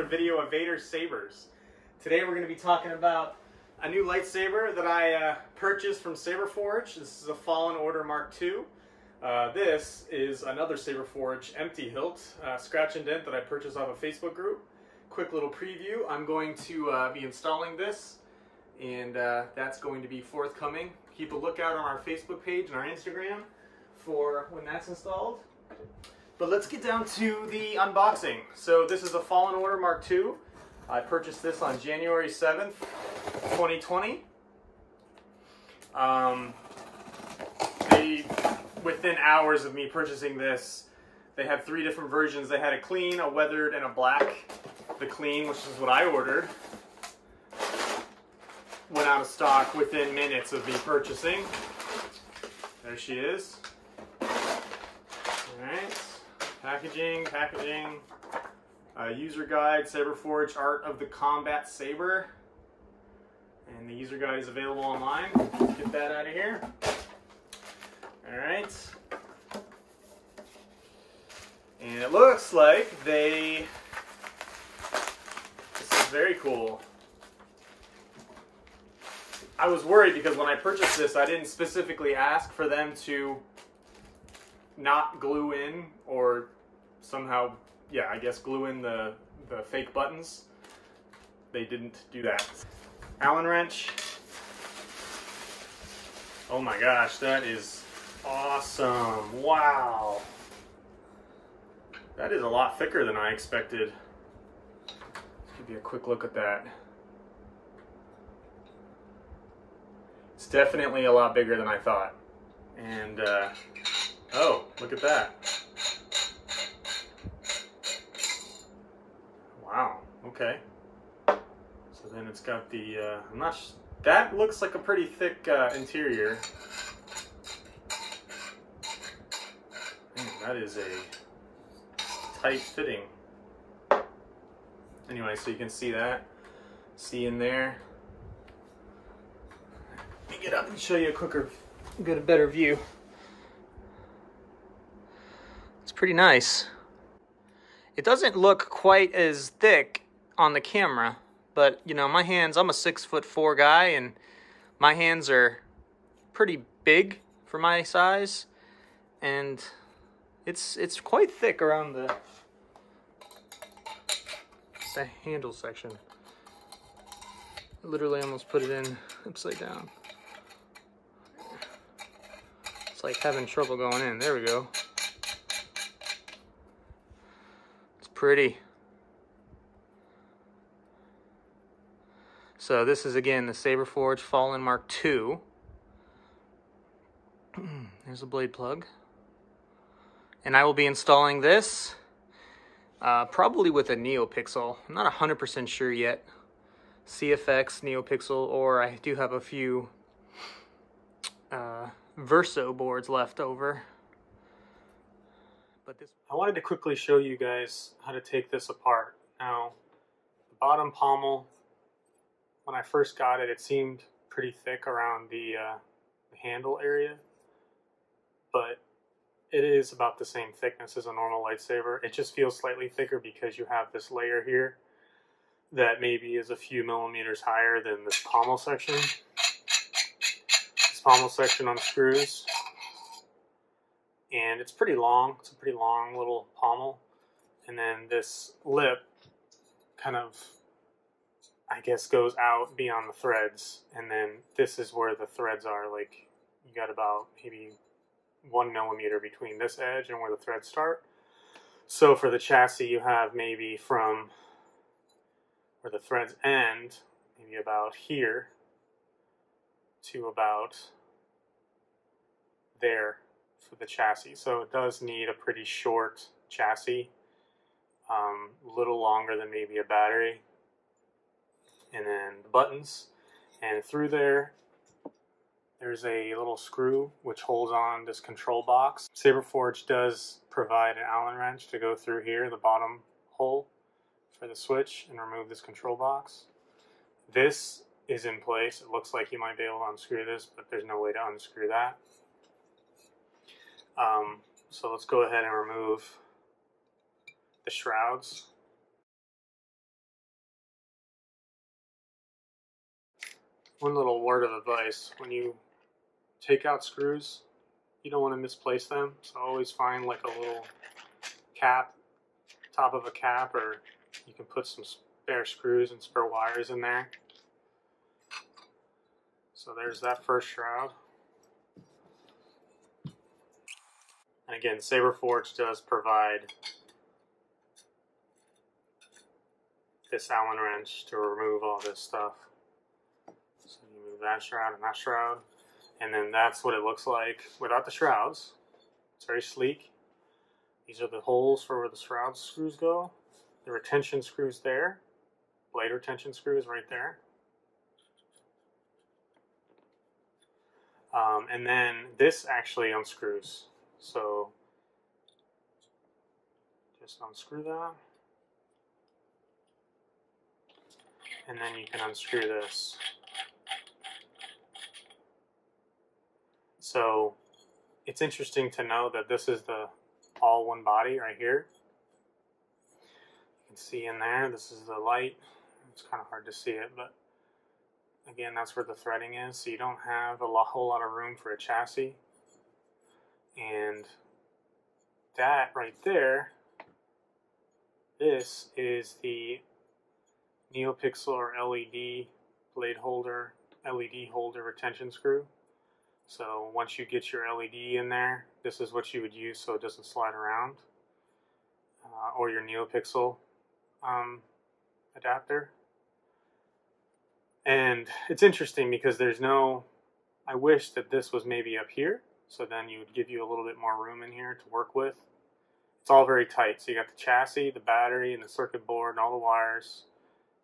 video of Vader's sabers. Today we're going to be talking about a new lightsaber that I purchased from Saberforge. This is a Fallen Order Mark II. This is another Saberforge empty hilt, scratch and dent that I purchased off a Facebook group. Quick little preview, I'm going to be installing this, and that's going to be forthcoming. Keep a lookout on our Facebook page and our Instagram for when that's installed. But let's get down to the unboxing. So this is a Fallen Order Mark II. I purchased this on January 7th, 2020. Within hours of me purchasing this, they had 3 different versions. They had a clean, a weathered, and a black. The clean, which is what I ordered, went out of stock within minutes of me purchasing. There she is. Alright. Packaging. User guide, Saberforge Art of the Combat Saber. And the user guide is available online. Let's get that out of here. Alright. And it looks like this is very cool. I was worried because when I purchased this, I didn't specifically ask for them to not glue in or somehow, yeah, I guess glue in the fake buttons. They didn't do that. Allen wrench. Oh my gosh, that is awesome. Wow. That is a lot thicker than I expected. Give you a quick look at that. It's definitely a lot bigger than I thought. And, oh, look at that. Wow, okay. So then it's got the, that looks like a pretty thick interior. Man, that is a tight fitting. Anyway, so you can see that. See in there. Let me get up and show you get a better view. It's pretty nice. It doesn't look quite as thick on the camera, but you know, my hands, I'm a 6'4" guy, and my hands are pretty big for my size, and it's quite thick around the handle section. I literally almost put it in upside down. It's like having trouble going in. There we go. It's pretty. So this is again the Saberforge Fallen Mark II. There's a blade plug. And I will be installing this probably with a NeoPixel. I'm not 100% sure yet. CFX, NeoPixel, or I do have a few Verso boards left over. But I wanted to quickly show you guys how to take this apart. Now, the bottom pommel, when I first got it, it seemed pretty thick around the handle area, but it is about the same thickness as a normal lightsaber. It just feels slightly thicker because you have this layer here that maybe is a few millimeters higher than this pommel section. This pommel section unscrews, and it's pretty long. It's a pretty long little pommel. And then this lip kind of, I guess, goes out beyond the threads, and then this is where the threads are. Like, you got about maybe 1 millimeter between this edge and where the threads start. So for the chassis, you have maybe from where the threads end, maybe about here to about there for the chassis. So it does need a pretty short chassis, a little longer than maybe a battery. And then the buttons, and through there, there's a little screw which holds on this control box. Saberforge does provide an Allen wrench to go through here, the bottom hole for the switch, and remove this control box. This is in place. It looks like you might be able to unscrew this, but there's no way to unscrew that. So let's go ahead and remove the shrouds. One little word of advice: when you take out screws, you don't want to misplace them. So always find like a little cap, top of a cap, or you can put some spare screws and spare wires in there. So there's that first shroud. And again, Saberforge does provide this Allen wrench to remove all this stuff. So you move that shroud and that shroud, and then that's what it looks like without the shrouds. It's very sleek. These are the holes for where the shroud screws go. The retention screws there. Blade retention screws right there. And then this actually unscrews. So just unscrew that. And then you can unscrew this. So it's interesting to know that this is the all one body right here. You can see in there, this is the light. It's kind of hard to see it, but again, that's where the threading is. So you don't have a whole lot of room for a chassis. And that right there, this is the NeoPixel or LED blade holder, LED holder retention screw. So once you get your LED in there, this is what you would use so it doesn't slide around, or your NeoPixel adapter. And it's interesting because there's no, I wish that this was maybe up here, so then you would give you a little bit more room in here to work with. It's all very tight. So you got the chassis, the battery, and the circuit board, and all the wires.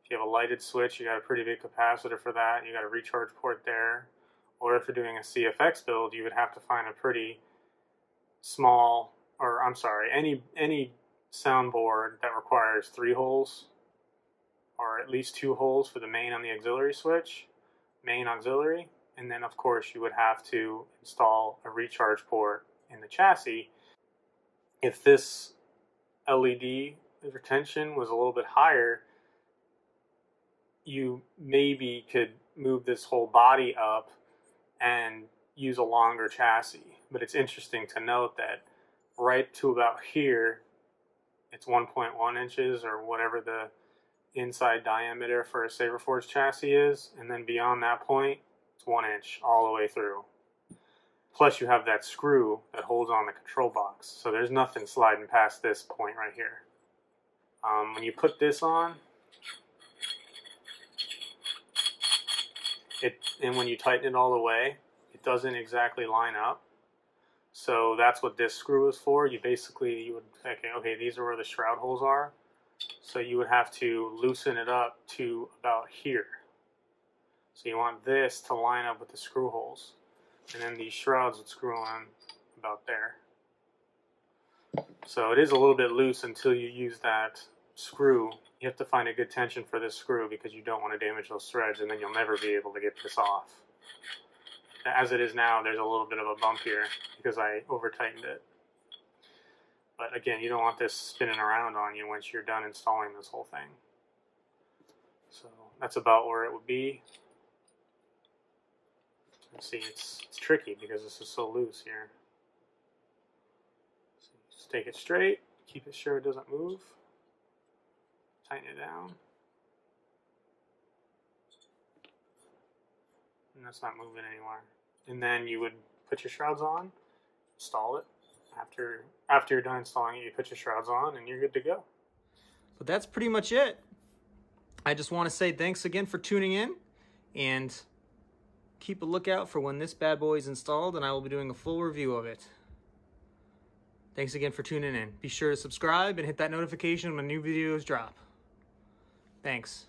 If you have a lighted switch, you got a pretty big capacitor for that. You got a recharge port there. Or if you're doing a CFX build, you would have to find a pretty small, or I'm sorry, any soundboard that requires 3 holes, or at least 2 holes for the main and the auxiliary switch, main auxiliary, and then of course you would have to install a recharge port in the chassis. If this LED retention was a little bit higher, you maybe could move this whole body up and use a longer chassis. But it's interesting to note that right to about here, it's 1.1 inches or whatever the inside diameter for a Saberforge chassis is, and then beyond that point, it's 1 inch all the way through. Plus you have that screw that holds on the control box, so there's nothing sliding past this point right here. When you put this on, and when you tighten it all the way, it doesn't exactly line up. So that's what this screw is for. You would think, okay, these are where the shroud holes are. So you would have to loosen it up to about here. So you want this to line up with the screw holes. And then these shrouds would screw on about there. So it is a little bit loose until you use that screw. You have to find a good tension for this screw because you don't want to damage those threads, and then you'll never be able to get this off. As it is now, there's a little bit of a bump here because I over-tightened it. But again, you don't want this spinning around on you once you're done installing this whole thing. So that's about where it would be. See, it's tricky because this is so loose here. So just take it straight, keep it sure it doesn't move. Tighten it down. And that's not moving anywhere. And then you would put your shrouds on, install it. After you're done installing it, you put your shrouds on and you're good to go. But that's pretty much it. I just want to say thanks again for tuning in, and keep a lookout for when this bad boy is installed, and I will be doing a full review of it. Thanks again for tuning in. Be sure to subscribe and hit that notification when new videos drop. Thanks.